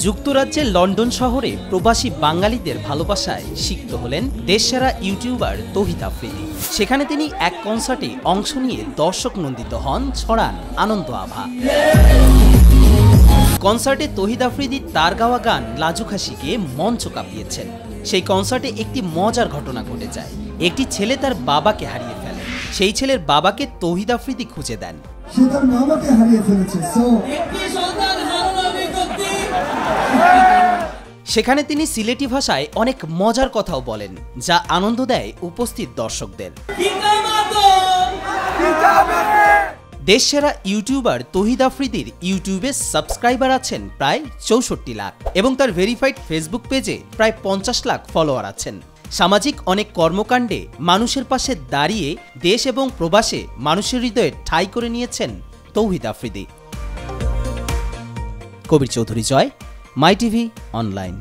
যুক্তরাজ্যের লন্ডন শহরে প্রবাসী বাঙালিদের ভালোবাসায় সিক্ত হলেন দেশসেরা ইউটিউবার তৌহিদ আফ্রিদি। সেখানে তিনি এক কনসার্টে অংশ নিয়ে দর্শক নন্দিত হন, ছড়ান আনন্দ আভা। কনসার্টে তৌহিদ আফ্রিদি তার গাওয়া গান লাজুক হাসিকে মঞ্চ কাঁপিয়েছেন। সেই কনসার্টে একটি মজার ঘটনা ঘটে যায়। একটি ছেলে তার বাবাকে হারিয়ে ফেলে। সেই ছেলের বাবাকে তৌহিদ আফ্রিদি খুঁজে দেন। সে তার মামাকে হারিয়ে ফেলেছে। সেখানে তিনি সিলেটি ভাষায় অনেক মজার কথাও বলেন, যা আনন্দ দেয় উপস্থিত দর্শকদের। দেশসেরা ইউটিউবার তৌহিদ আফ্রিদির ইউটিউবে সাবস্ক্রাইবার আছেন প্রায় 64 লাখ এবং তার ভেরিফাইড ফেসবুক পেজে প্রায় 50 লাখ ফলোয়ার আছেন। সামাজিক অনেক কর্মকাণ্ডে মানুষের পাশে দাঁড়িয়ে দেশ এবং প্রবাসে মানুষের হৃদয়ে ঠাঁই করে নিয়েছেন তৌহিদ আফ্রিদি। কবির চৌধুরী জয়, মাই টিভি অনলাইন।